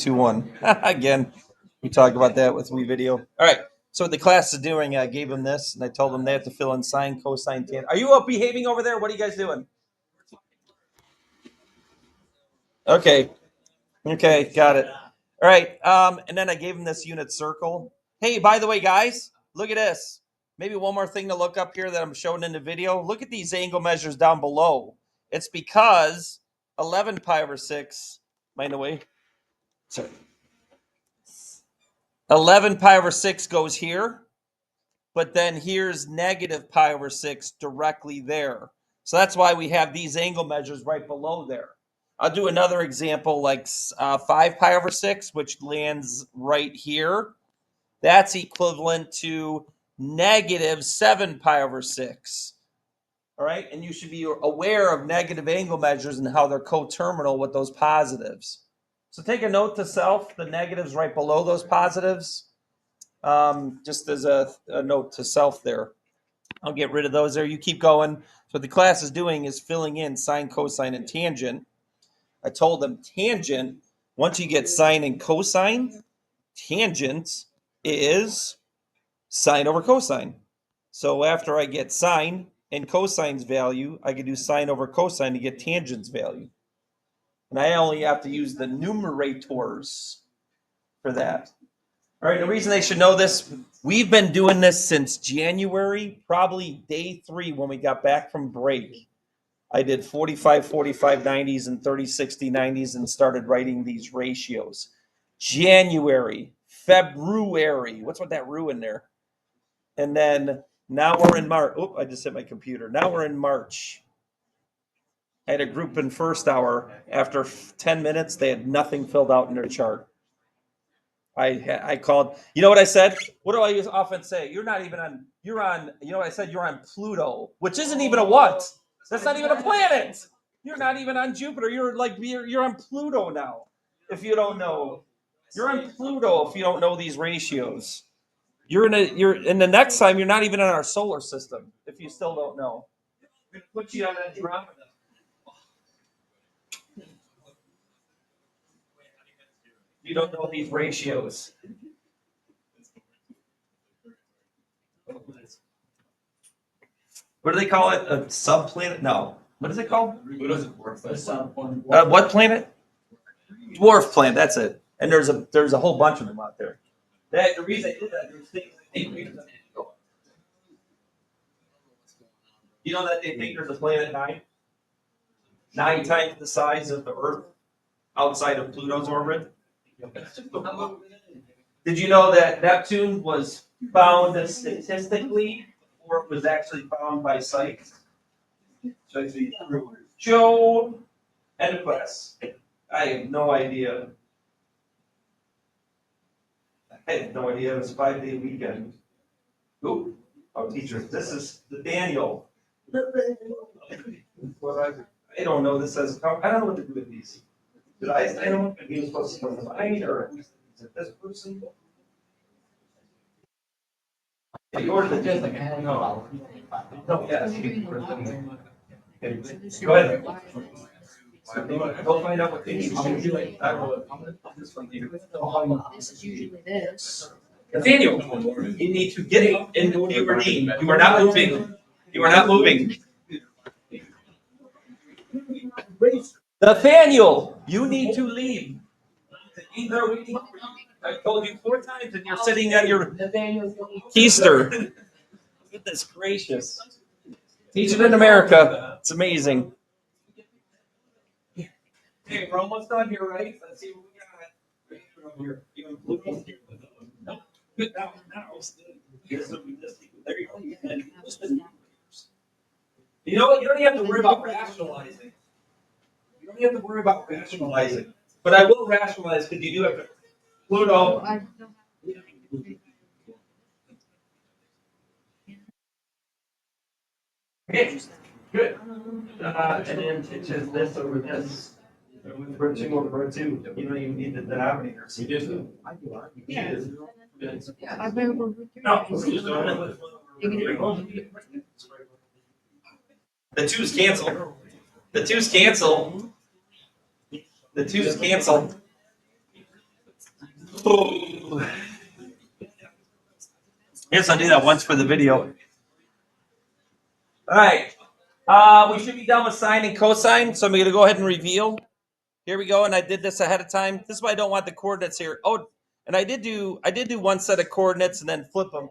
2, 1. Again, we talk about that with video. All right. So what the class is doing, I gave them this, and I told them they have to fill in sine, cosine, tan. Are you up behaving over there? What are you guys doing? Okay. Okay, got it. All right. And then I gave them this unit circle. Hey, by the way, guys, look at this. Maybe one more thing to look up here that I'm showing in the video. Look at these angle measures down below. It's because 11 pi over 6, mind the way. Sorry. 11 pi over 6 goes here, but then here's negative pi over 6 directly there. So that's why we have these angle measures right below there. I'll do another example like 5 pi over 6, which lands right here. That's equivalent to negative 7 pi over 6. All right, and you should be aware of negative angle measures and how they're coterminal with those positives. So take a note to self, the negatives right below those positives. Just as a note to self there. I'll get rid of those there. You keep going. So what the class is doing is filling in sine, cosine, and tangent. I told them tangent, once you get sine and cosine, tangent is sine over cosine. So after I get sine and cosine's value, I can do sine over cosine to get tangent's value. And I only have to use the numerators for that. All right, the reason they should know this, we've been doing this since January, probably day 3 when we got back from break. I did 45, 45, 90s and 30, 60, 90s and started writing these ratios. January, February, what's with that rue in there? And then now we're in March. Oh, I just hit my computer. Now we're in March. I had a group in first hour. After 10 minutes, they had nothing filled out in their chart. I called. You know what I said? What do I often say? You're not even on. You're on. You know what I said? You're on Pluto, which isn't even a what? That's not even a planet. You're not even on Jupiter. You're on Pluto now. If you don't know, you're on Pluto. If you don't know these ratios, you're in the next time. You're not even in our solar system. If you still don't know, I'm gonna put you on Andromeda. You don't know these ratios. What do they call it? A subplanet? No. What is it called? What planet? Dwarf planet. That's it. And there's a whole bunch of them out there. The reason I did that, there's things they think you know that they think there's a planet 9 times the size of the Earth outside of Pluto's orbit. Did you know that Neptune was found statistically before it was actually found by sight? Joe and class. I have no idea. I had no idea it was 5-day weekend. Ooh, oh, teachers, this is the Daniel. I don't know. This says I don't know what to do with these. Did I know he was supposed to combine or is it this person? Yours is just like no. No, yes. Go ahead. Go find out what they need. I will. This one here. This is usually this. Nathaniel, you need to get up and go to your knee. You are not moving. You are not moving. Nathaniel, you need to leave. Either we, I told you 4 times and you're sitting at your keister. Goodness gracious. Teaching in America. It's amazing. Hey, we're almost done here, right? Let's see what we got. Good now. There you go. You know what? You don't even have to worry about rationalizing. You don't have to worry about rationalizing. But I will rationalize because you do have to. Pluto. Okay, good. And then it's just this over this. Root 2 over root 2. You don't even need the denominator. So you do. Yeah. I've been over No. The 2's cancel. The 2's cancel. The 2's cancel. Yes, I'll do that once for the video. All right. We should be done with sine and cosine, so I'm going to go ahead and reveal. Here we go, and I did this ahead of time. This is why I don't want the coordinates here. Oh, and I did do one set of coordinates and then flip them.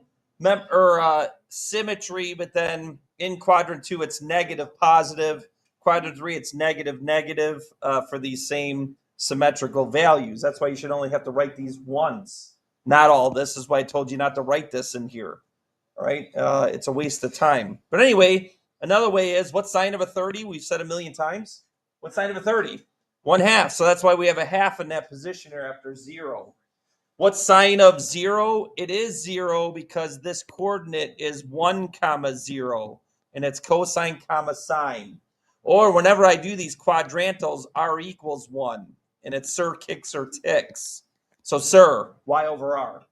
Symmetry, but then in quadrant 2 it's negative positive. Quadrant 3 it's negative negative for these same symmetrical values. That's why you should only have to write these once. Not all this. This is why I told you not to write this in here. All right, it's a waste of time. But anyway, another way is what's sine of a 30? We've said a million times. What's sine of a 30? 1/2. So that's why we have a half in that position here after 0. What's sine of 0? It is 0 because this coordinate is 1 comma 0, and it's cosine comma sine. Or whenever I do these quadrantals, r equals 1, and it's sir kicks or ticks. So sir, y over r.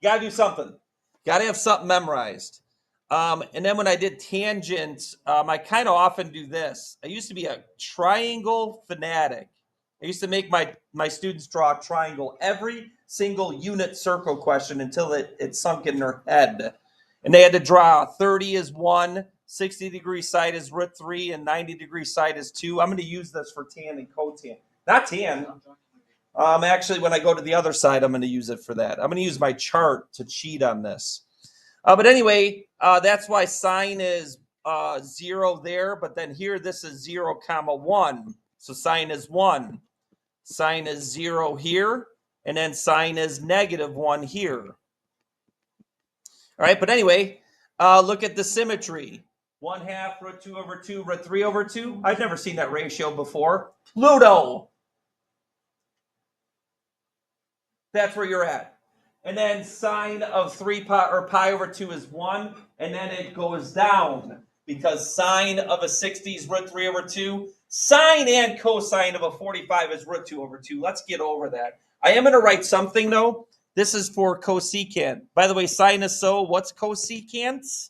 You gotta do something. Gotta have something memorized. And then when I did tangents, I kind of often do this. I used to be a triangle fanatic. I used to make my students draw a triangle every single unit circle question until it sunk in their head. And they had to draw 30 is 1, 60-degree side is root 3, and 90-degree side is 2. I'm going to use this for tan and cotan. Not tan. Actually, when I go to the other side, I'm going to use it for that. I'm going to use my chart to cheat on this. But anyway, that's why sine is 0 there. But then here, this is 0 comma 1. So sine is 1. Sine is 0 here. And then sine is negative 1 here. All right. But anyway, look at the symmetry. 1/2 root 2 over 2, root 3 over 2. I've never seen that ratio before. Pluto. That's where you're at. And then sine of 3 pi or pi over 2 is 1. And then it goes down because sine of a 60 is root 3 over 2. Sine and cosine of a 45 is root 2 over 2. Let's get over that. I am going to write something, though. This is for cosecant. By the way, sine is so. What's cosecant?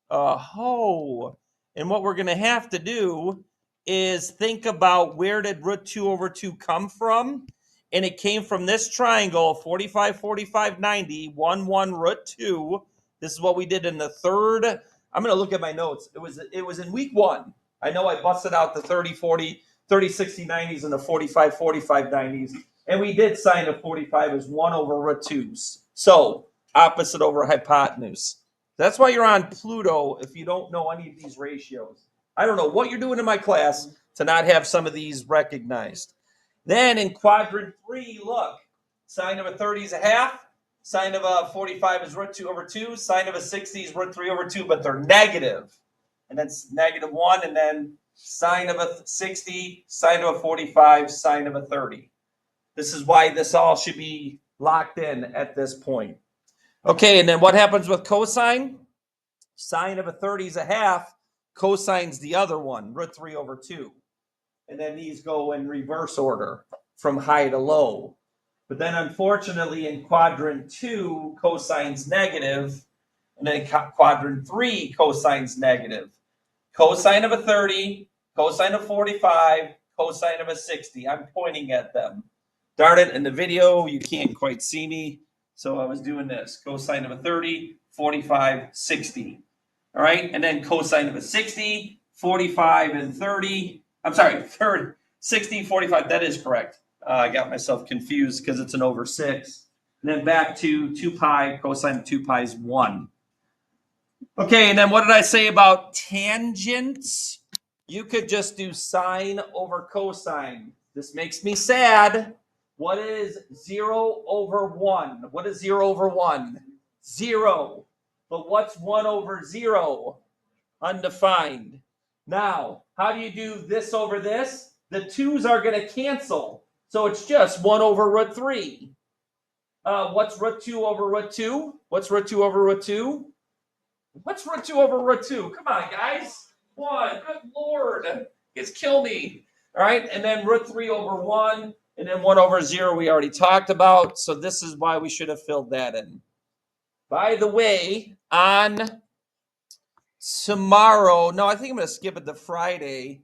And what we're going to have to do is think about where did root 2 over 2 come from? And it came from this triangle, 45, 45, 90, 1, 1, root 2. This is what we did in the third. I'm going to look at my notes. It was in week 1. I know I busted out the 30, 40, 30, 60, 90s and the 45, 45, 90s. And we did sine of 45 as 1 over root 2s. So opposite over hypotenuse. That's why you're on Pluto if you don't know any of these ratios. I don't know what you're doing in my class to not have some of these recognized. Then in quadrant 3, look, sine of a 30 is a half, sine of a 45 is root 2 over 2, sine of a 60 is root 3 over 2, but they're negative. And then negative 1, and then sine of a 60, sine of a 45, sine of a 30. This is why this all should be locked in at this point. Okay, and then what happens with cosine? Sine of a 30 is a half, cosine's the other one, root 3 over 2. And then these go in reverse order from high to low. But then unfortunately in quadrant 2, cosine's negative, and then quadrant 3, cosine's negative. Cosine of a 30, cosine of 45, cosine of a 60. I'm pointing at them. Darn it, in the video, you can't quite see me. So I was doing this. Cosine of a 30, 45, 60. All right, and then cosine of a 60, 45, and 30. I'm sorry, 30, 60, 45. That is correct. I got myself confused because it's an over 6. And then back to 2 pi, cosine of 2 pi is 1. Okay, and then what did I say about tangents? You could just do sine over cosine. This makes me sad. What is 0 over 1? What is 0 over 1? 0. But what's 1 over 0? Undefined. Now, how do you do this over this? The 2's are going to cancel. So it's just 1 over root 3. What's root 2 over root 2? What's root 2 over root 2? What's root 2 over root 2? Come on, guys. 1. Good Lord. It's kill me. All right. And then root 3 over 1. And then 1 over 0 we already talked about. So this is why we should have filled that in. By the way, on tomorrow, no, I think I'm going to skip it to Friday.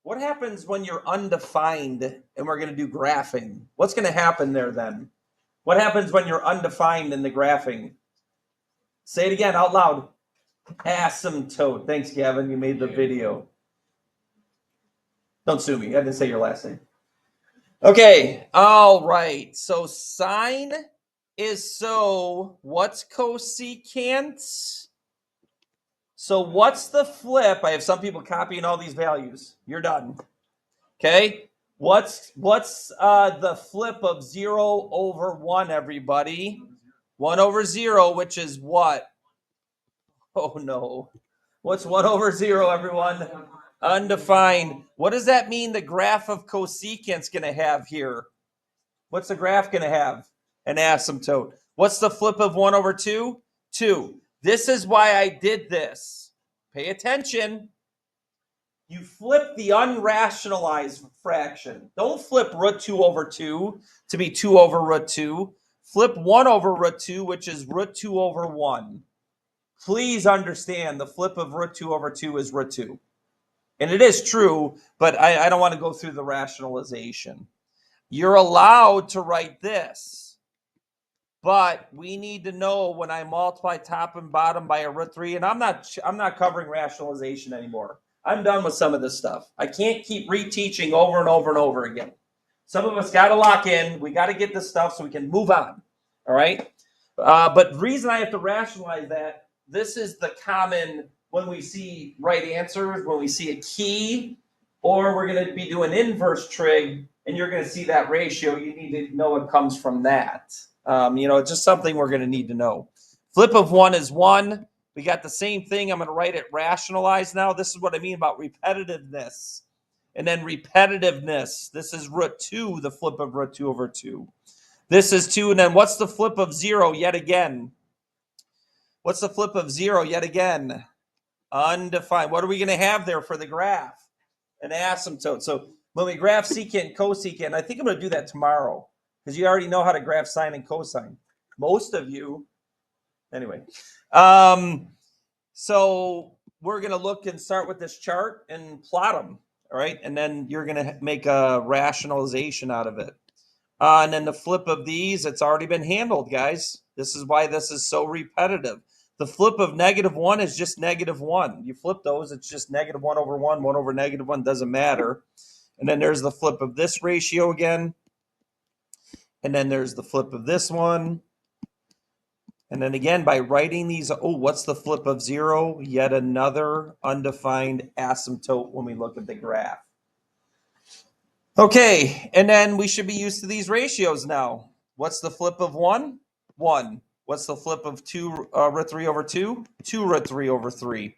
What happens when you're undefined and we're going to do graphing? What's going to happen there then? What happens when you're undefined in the graphing? Say it again out loud. Asymptote. Thanks, Gavin. You made the video. Don't sue me. I didn't say your last name. Okay. All right. So sine is so what's cosecant? So what's the flip? I have some people copying all these values. You're done. Okay. What's the flip of 0 over 1, everybody? 1 over 0, which is what? Oh no. What's 1 over 0, everyone? Undefined. What does that mean the graph of cosecant's going to have here? What's the graph going to have? An asymptote. What's the flip of 1 over 2? 2. This is why I did this. Pay attention. You flip the unrationalized fraction. Don't flip root 2 over 2 to be 2 over root 2. Flip 1 over root 2, which is root 2 over 1. Please understand the flip of root 2 over 2 is root 2. And it is true, but I don't want to go through the rationalization. You're allowed to write this, but we need to know when I multiply top and bottom by a root 3, and I'm not covering rationalization anymore. I'm done with some of this stuff. I can't keep reteaching over and over and over again. Some of us got to lock in. We got to get this stuff so we can move on. All right? But the reason I have to rationalize that, this is the common when we see right answers, when we see a key, or we're going to be doing inverse trig, and you're going to see that ratio. You need to know what comes from that. It's just something we're going to need to know. Flip of 1 is 1. We got the same thing. I'm going to write it rationalized now. This is what I mean about repetitiveness. And then repetitiveness. This is root 2, the flip of root 2 over 2. This is 2. And then what's the flip of 0 yet again? What's the flip of 0 yet again? Undefined. What are we going to have there for the graph? An asymptote. So when we graph secant and cosecant, I think I'm going to do that tomorrow because you already know how to graph sine and cosine. Most of you. Anyway. So we're going to look and start with this chart and plot them. All right. And then you're going to make a rationalization out of it. And then the flip of these, it's already been handled, guys. This is why this is so repetitive. The flip of -1 is just -1. You flip those, it's just -1 over 1, 1 over -1, doesn't matter. And then there's the flip of this ratio again. And then there's the flip of this one. And then again, by writing these, what's the flip of 0? Yet another undefined asymptote when we look at the graph. Okay, and then we should be used to these ratios now. What's the flip of 1? 1. What's the flip of 2 root 3 over 2? 2 root 3 over 3.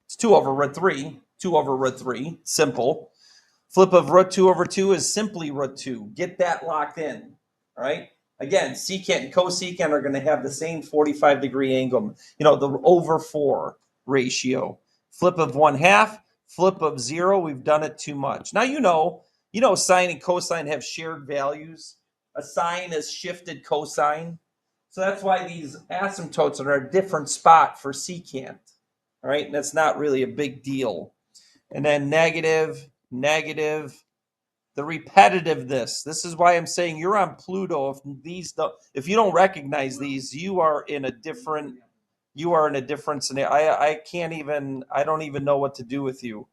It's 2 over root 3. 2 over root 3. Simple. Flip of root 2 over 2 is simply root 2. Get that locked in. All right? Again, secant and cosecant are going to have the same 45-degree angle. The over 4 ratio. Flip of 1/2. Flip of 0. We've done it too much. Now sine and cosine have shared values. A sine is shifted cosine. So that's why these asymptotes are a different spot for secant. All right, and that's not really a big deal. And then negative, the repetitiveness. This is why I'm saying you're on Pluto. If you don't recognize these, you are in a different scenario. I don't even know what to do with you.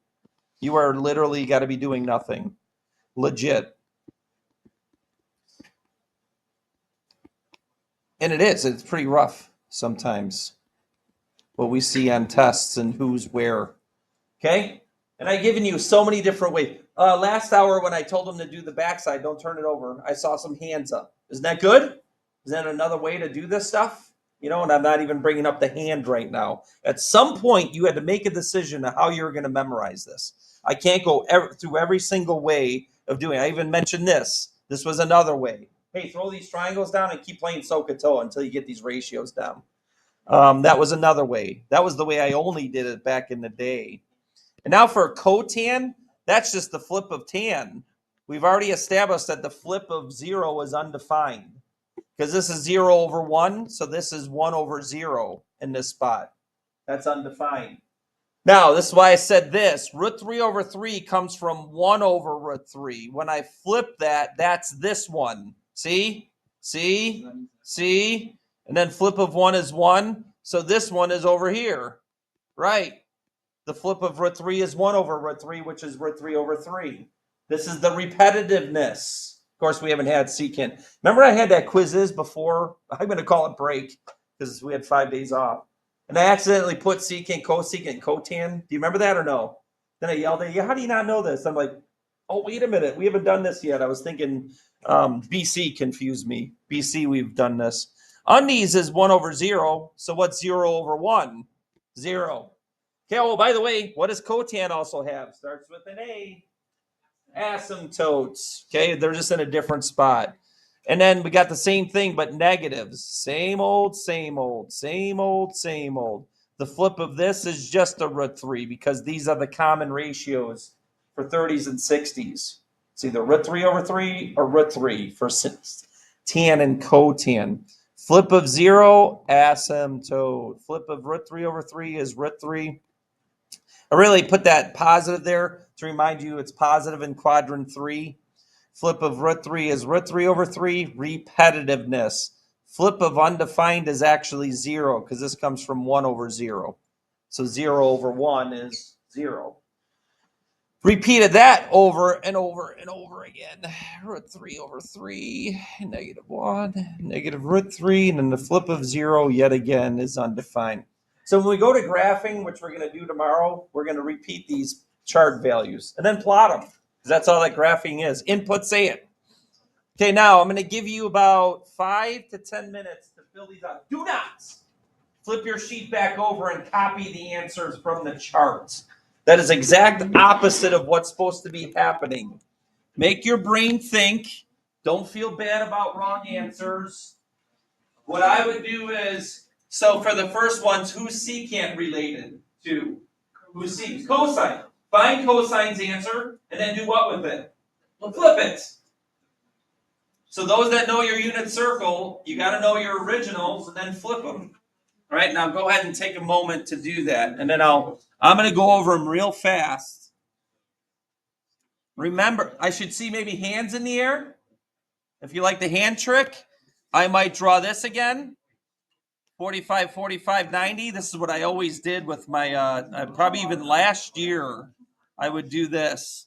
You are literally got to be doing nothing. Legit. And it's pretty rough sometimes what we see on tests and who's where. Okay? And I've given you so many different ways. Last hour when I told them to do the backside, don't turn it over, I saw some hands up. Isn't that good? Is that another way to do this stuff? And I'm not even bringing up the hand right now. At some point, you had to make a decision on how you're going to memorize this. I can't go through every single way of doing it. I even mentioned this. This was another way. Hey, throw these triangles down and keep playing Sokoto until you get these ratios down. That was another way. That was the way I only did it back in the day. And now for cotan, that's just the flip of tan. We've already established that the flip of 0 is undefined because this is 0 over 1. So this is 1 over 0 in this spot. That's undefined. Now, this is why I said this. Root 3 over 3 comes from 1 over root 3. When I flip that, that's this one. See? See? See? And then flip of 1 is 1. So this one is over here. Right. The flip of root 3 is 1 over root 3, which is root 3 over 3. This is the repetitiveness. Of course, we haven't had secant. Remember I had that quizzes before? I'm going to call it break because we had 5 days off. And I accidentally put secant, cosecant, cotan. Do you remember that or no? Then I yelled at you, how do you not know this? I'm like, oh, wait a minute. We haven't done this yet. I was thinking BC confused me. BC, we've done this. Undies is 1 over 0. So what's 0 over 1? 0. Okay, oh, by the way, what does cotan also have? Starts with an A. Asymptotes. Okay, they're just in a different spot. And then we got the same thing, but negatives. Same old, same old, same old, same old. The flip of this is just a root 3 because these are the common ratios for 30s and 60s. It's either root 3 over 3 or root 3 for tan and cotan. Flip of 0, asymptote. Flip of root 3 over 3 is root 3. I really put that positive there to remind you it's positive in quadrant 3. Flip of root 3 is root 3 over 3, repetitiveness. Flip of undefined is actually 0 because this comes from 1 over 0. So 0 over 1 is 0. Repeated that over and over and over again. Root 3 over 3, negative 1, negative root 3, and then the flip of 0 yet again is undefined. So when we go to graphing, which we're going to do tomorrow, we're going to repeat these chart values and then plot them because that's all that graphing is. Input, say it. Okay, now I'm going to give you about 5 to 10 minutes to fill these out. Do not flip your sheet back over and copy the answers from the charts. That is exact opposite of what's supposed to be happening. Make your brain think. Don't feel bad about wrong answers. What I would do is, so for the first ones, who's secant related to? Who's secant? Cosine. Find cosine's answer and then do what with it? Flip it. So those that know your unit circle, you got to know your originals and then flip them. All right, now go ahead and take a moment to do that, and then I'm going to go over them real fast. Remember, I should see maybe hands in the air. If you like the hand trick, I might draw this again. 45, 45, 90. This is what I always did with my, probably even last year, I would do this.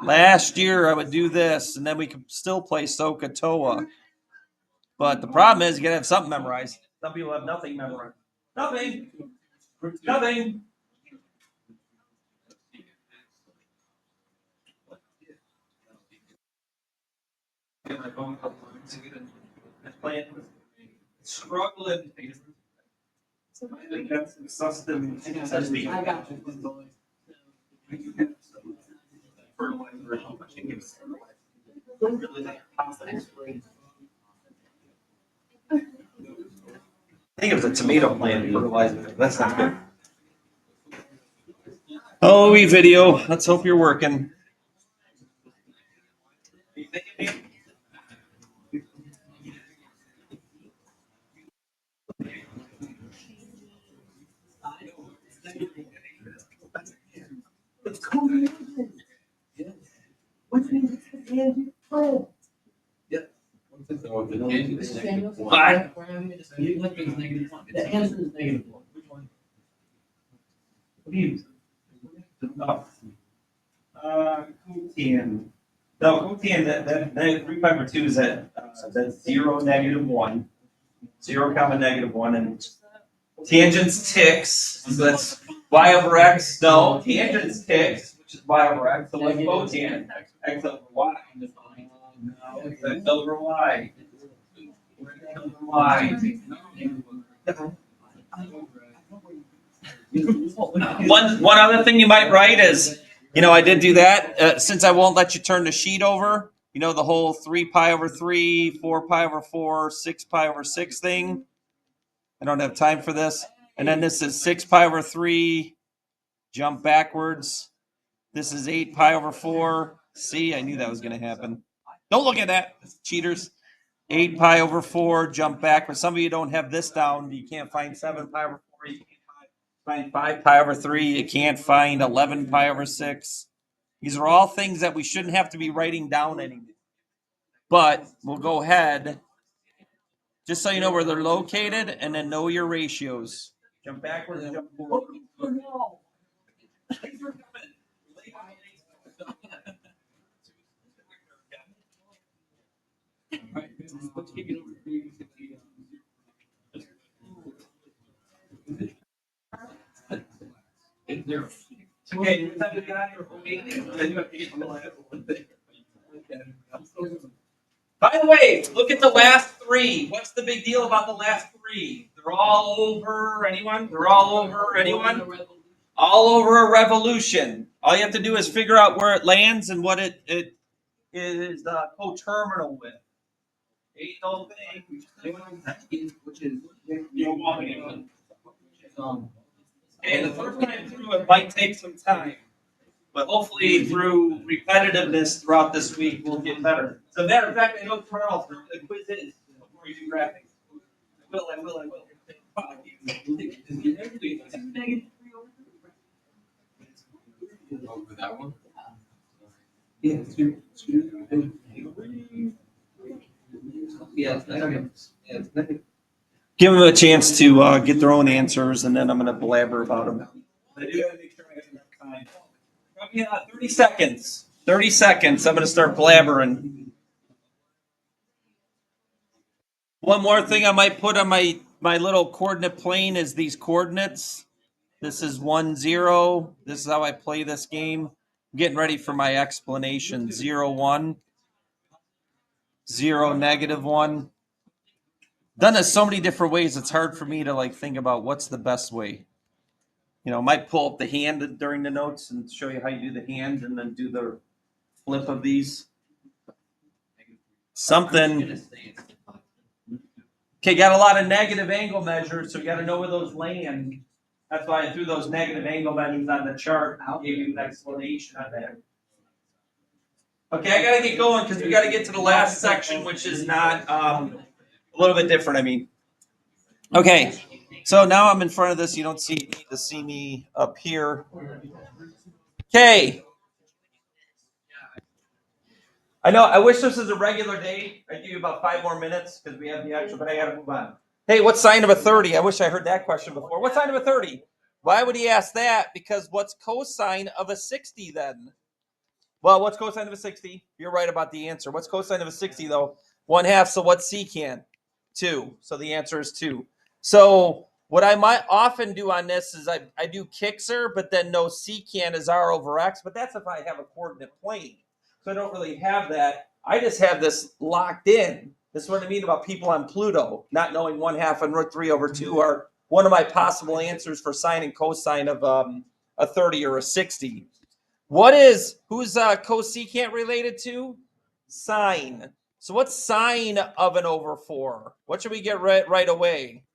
Last year, I would do this, and then we could still play Sokotoa. But the problem is you got to have something memorized. Some people have nothing memorized. Nothing. Nothing. Struggling. I got you. I think it was a tomato plant fertilizer. That's not good. Oh, video. Let's hope you're working. Why? The answer is negative 1. Which one? What do you? Cotan. No, cotan. That 3, 5, or 2 is that's 0, negative 1. 0, comma negative 1, and tangents ticks. So that's y over x. No, tangents ticks, which is y over x. So what's cotan? X over y. No, it's x over y. One other thing you might write is, I did do that. Since I won't let you turn the sheet over, the whole 3 pi over 3, 4 pi over 4, 6 pi over 6 thing. I don't have time for this. And then this is 6 pi over 3, jump backwards. This is 8 pi over 4. See, I knew that was going to happen. Don't look at that, cheaters. 8 pi over 4, jump backwards. Some of you don't have this down. You can't find 7 pi over 4. You can't find 5 pi over 3. You can't find 11 pi over 6. These are all things that we shouldn't have to be writing down anymore. But we'll go ahead, just so you know where they're located, and then know your ratios. Jump backwards, jump forward. Okay, by the way, look at the last three. What's the big deal about the last three? They're all over anyone? They're all over anyone? All over a revolution. All you have to do is figure out where it lands and what it is coterminal with. Ain't no thing. Which is you're walking. Okay, the first time through it might take some time, but hopefully through repetitiveness throughout this week we'll get better. As a matter of fact, I know tomorrow the quiz is before you do graphics. I will. That one? Yeah. Give them a chance to get their own answers, and then I'm going to blabber about them. I do gotta make sure I have enough time. Probably 30 seconds. 30 seconds. I'm going to start blabbering. One more thing I might put on my little coordinate plane is these coordinates. This is 1, 0. This is how I play this game. I'm getting ready for my explanation. 0, 1. 0, -1. Done this so many different ways, it's hard for me to like think about what's the best way. You know, I might pull up the hand during the notes and show you how you do the hand and then do the flip of these. Something. Okay, got a lot of negative angle measures, so you got to know where those land. That's why I threw those negative angle measures on the chart. I'll give you an explanation on that. Okay, I got to get going because we got to get to the last section, which is not a little bit different. I mean, okay, so now I'm in front of this. You don't need to see me up here. Okay. I know. I wish this was a regular day. I'd give you about 5 more minutes because we have the extra, but I got to move on. Hey, what sign of a 30? I wish I heard that question before. What sign of a 30? Why would he ask that? Because what's cosine of a 60 then? Well, what's cosine of a 60? You're right about the answer. What's cosine of a 60 though? 1/2. So what's secant? 2. So the answer is 2. So what I might often do on this is I do Kixer, but then no secant is r over x. But that's if I have a coordinate plane. So I don't really have that. I just have this locked in. This is what I mean about people on Pluto not knowing 1/2 and √3 over 2 are one of my possible answers for sine and cosine of a 30 or a 60. Who's cosecant related to? Sine. So what's sine of an over 4? What should we get right away?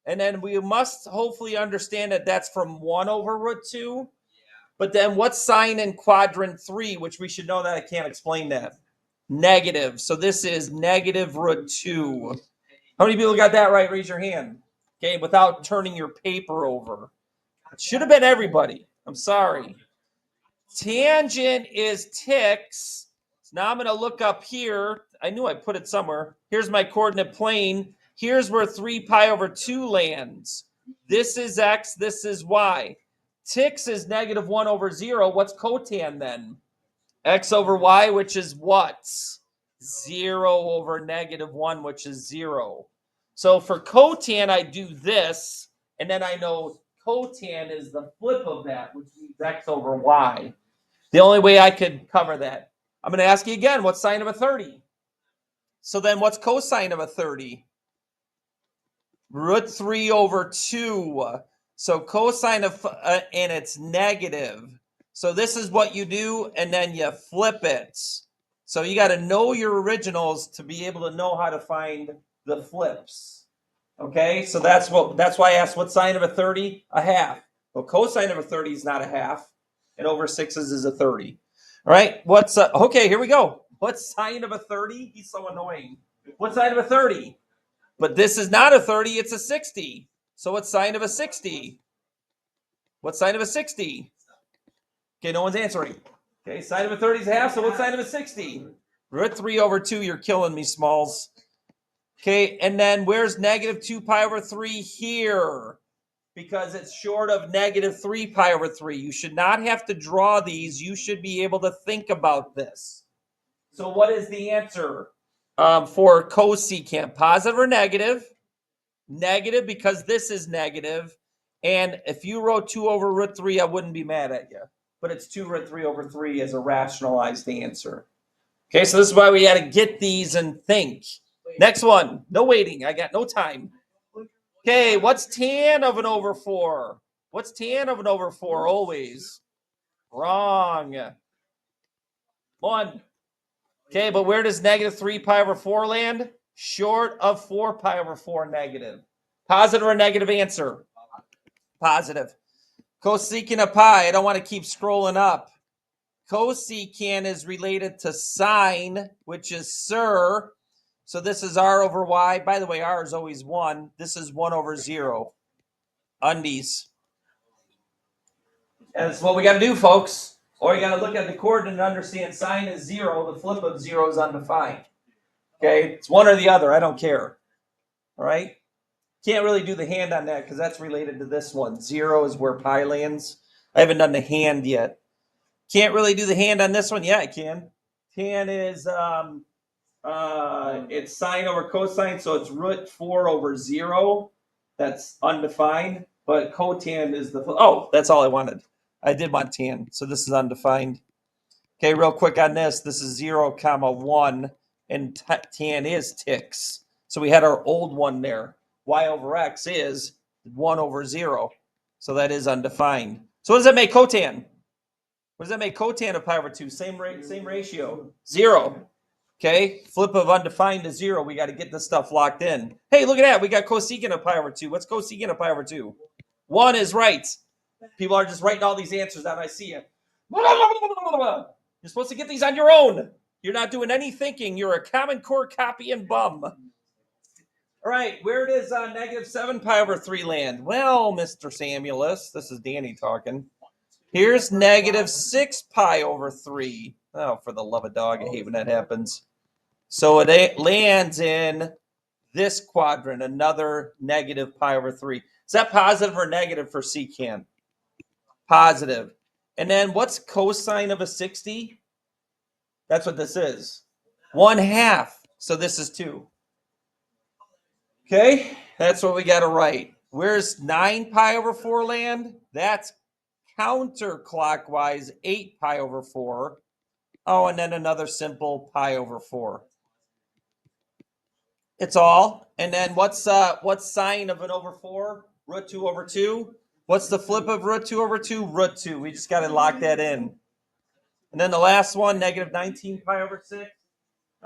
And then we must hopefully understand that that's from 1 over √2. But then what's sine in quadrant 3, which we should know that I can't explain that. Negative. So this is negative √2. How many people got that right? Raise your hand. Okay, without turning your paper over. It should have been everybody. I'm sorry. Tangent is Tix. So now I'm going to look up here. I knew I put it somewhere. Here's my coordinate plane. Here's where 3 pi over 2 lands. This is x. This is y. Tix is -1 over 0. What's cotan then? X over y, which is what? 0 over -1, which is 0. So for cotan, I do this, and then I know cotan is the flip of that, which means x over y. The only way I could cover that. I'm going to ask you again, what's sine of a 30? So then what's cosine of a 30? √3 over 2. So cosine of, and it's negative. So this is what you do, and then you flip it. So you got to know your originals to be able to know how to find the flips. Okay, so that's why I asked what sine of a 30? A half. Well, cosine of a 30 is not a half, and over 6s is a 30. All right, okay, here we go. What's sine of a 30? He's so annoying. What's sine of a 30? But this is not a 30, it's a 60. So what's sine of a 60? What's sine of a 60? Okay, no one's answering. Okay, sine of a 30 is a half, so what's sine of a 60? Root 3 over 2, you're killing me, Smalls. Okay, and then where's negative 2 pi over 3 here? Because it's short of negative 3 pi over 3. You should not have to draw these. You should be able to think about this. So what is the answer for cosecant? Positive or negative? Negative, because this is negative. And if you wrote 2 over root 3, I wouldn't be mad at you. But it's 2 root 3 over 3 as a rationalized answer. Okay, so this is why we got to get these and think. Next one. No waiting. I got no time. Okay, what's tan of an over 4? What's tan of an over 4 always? Wrong. 1. Okay, but where does negative 3 pi over 4 land? Short of 4 pi over 4 negative. Positive or negative answer? Positive. Cosecant of pi. I don't want to keep scrolling up. Cosecant is related to sine, which is sir. So this is r over y. By the way, r is always 1. This is 1 over 0. Undies. That's what we got to do, folks. Or you got to look at the coordinate and understand sine is 0. The flip of 0 is undefined. Okay? It's one or the other. I don't care. All right? Can't really do the hand on that because that's related to this one. 0 is where pi lands. I haven't done the hand yet. Can't really do the hand on this one. Yeah, I can. Tan is it's sine over cosine, so it's root 4 over 0. That's undefined. But cotan is the that's all I wanted. I did want tan, so this is undefined. Okay, real quick on this. This is 0, comma 1, and tan is ticks. So we had our old one there. Y over x is 1 over 0. So that is undefined. So what does that make cotan? What does that make cotan of pi over 2? Same ratio. 0. Okay, flip of undefined to 0. We got to get this stuff locked in. Hey, look at that. We got cosecant of pi over 2. What's cosecant of pi over 2? 1 is right. People are just writing all these answers down. I see it. You're supposed to get these on your own. You're not doing any thinking. You're a Common Core copying bum. All right, where does negative 7 pi over 3 land? Well, Mr. Samuelus, this is Danny talking. Here's negative 6 pi over 3. Oh, for the love of dog, I hate when that happens. So it lands in this quadrant, another negative pi over 3. Is that positive or negative for secant? Positive. And then what's cosine of a 60? That's what this is. 1/2. So this is 2. Okay, that's what we got to write. Where's 9 pi over 4 land? That's counterclockwise 8 pi over 4. Oh, and then another simple pi over 4. It's all. And then what's sine of an over 4? Root 2 over 2. What's the flip of root 2 over 2? Root 2. We just got to lock that in. And then the last one, negative 19 pi over 6.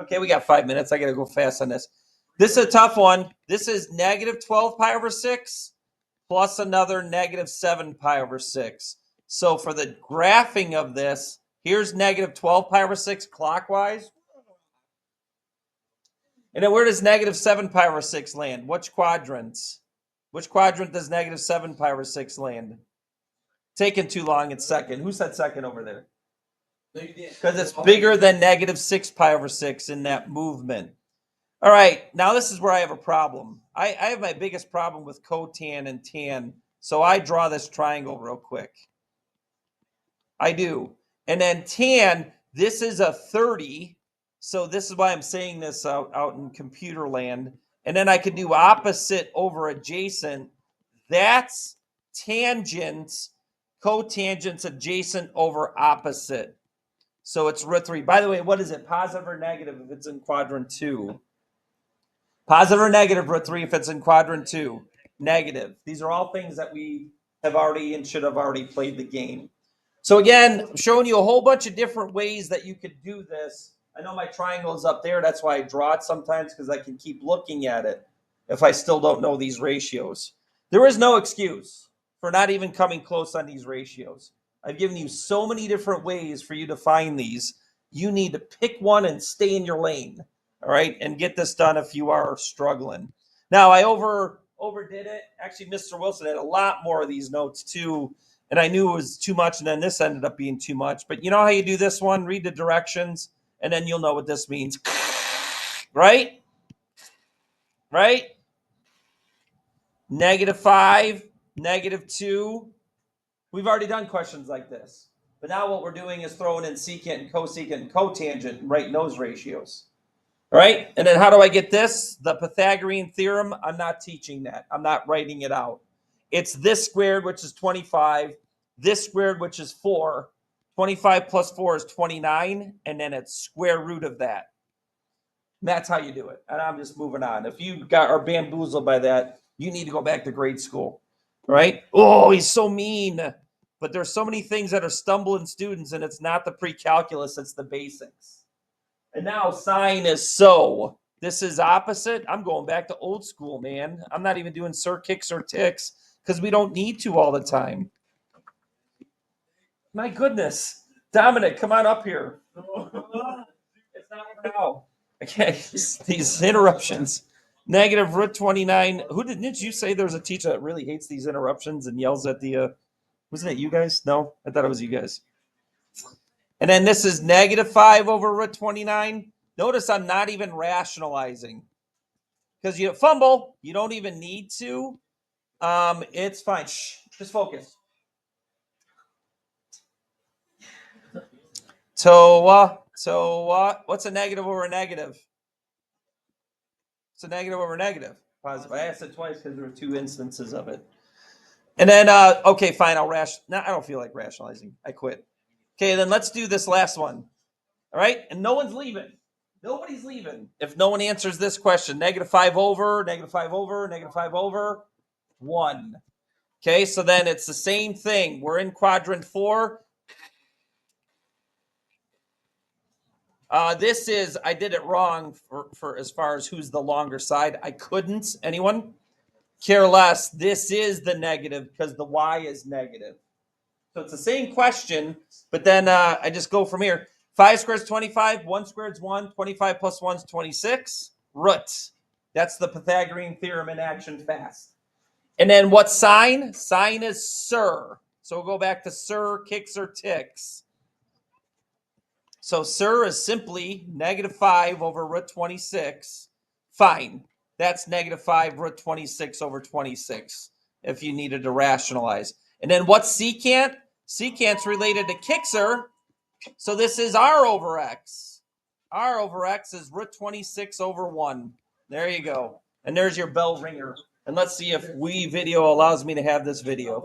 Okay, we got 5 minutes. I got to go fast on this. This is a tough one. This is negative 12 pi over 6 plus another negative 7 pi over 6. So for the graphing of this, here's negative 12 pi over 6 clockwise. And then where does negative 7 pi over 6 land? Which quadrants? Which quadrant does negative 7 pi over 6 land? Taking too long. It's second. Who said second over there? Because it's bigger than negative 6 pi over 6 in that movement. All right, now this is where I have a problem. I have my biggest problem with cotan and tan. So I draw this triangle real quick. I do. And then tan, this is a 30. So this is why I'm saying this out in computer land. And then I could do opposite over adjacent. That's tangents, cotangents adjacent over opposite. So it's root 3. By the way, what is it? Positive or negative if it's in quadrant 2? Positive or negative root 3 if it's in quadrant 2? Negative. These are all things that we have already and should have already played the game. So again, I'm showing you a whole bunch of different ways that you could do this. I know my triangle is up there. That's why I draw it sometimes, because I can keep looking at it if I still don't know these ratios. There is no excuse for not even coming close on these ratios. I've given you so many different ways for you to find these. You need to pick one and stay in your lane, all right, and get this done if you are struggling. Now, I overdid it. Actually, Mr. Wilson had a lot more of these notes too, and I knew it was too much, and then this ended up being too much. But you know how you do this one? Read the directions And then you'll know what this means. Right? Right? -5, -2. We've already done questions like this. But now what we're doing is throwing in secant and cosecant and cotangent and writing those ratios. All right? And then how do I get this? The Pythagorean theorem, I'm not teaching that. I'm not writing it out. It's this squared, which is 25. This squared, which is 4. 25 plus 4 is 29. And then it's square root of that. And that's how you do it. And I'm just moving on. If you are bamboozled by that, you need to go back to grade school. Right? Oh, he's so mean. But there's so many things that are stumbling students, and it's not the pre-calculus, it's the basics. And now sine is so. This is opposite. I'm going back to old school, man. I'm not even doing sir, kicks, or ticks because we don't need to all the time. My goodness. Dominic, come on up here. It's not now. Okay, these interruptions. -√29. Who didn't you say there's a teacher that really hates these interruptions and yells at the wasn't it you guys? No, I thought it was you guys. And then this is -5 over √29. Notice I'm not even rationalizing because you fumble. You don't even need to. It's fine. Shh, just focus. So what's a negative over a negative? It's a negative over negative. Positive. I asked it twice because there were 2 instances of it. And then, okay, fine. I don't feel like rationalizing. I quit. Okay, then let's do this last one. All right, and no one's leaving. Nobody's leaving if no one answers this question. -5 over, -5 over, -5 over, 1. Okay, so then it's the same thing. We're in quadrant 4. This is, I did it wrong for as far as who's the longer side. I couldn't. Anyone? Care less. This is the negative because the y is negative. So it's the same question, but then I just go from here. 5 squared is 25. 1 squared is 1. 25 plus 1 is 26. Root. That's the Pythagorean theorem in action fast. And then what sine? Sine is sir. So we'll go back to sir, kicks, or ticks. So sir is simply -5 over √26. Fine. That's -5 √26 over 26 if you needed to rationalize. And then what's secant? Secant's related to kixer. So this is r over x. R over x is √26 over 1. There you go. And there's your bell ringer. And let's see if video allows me to have this video.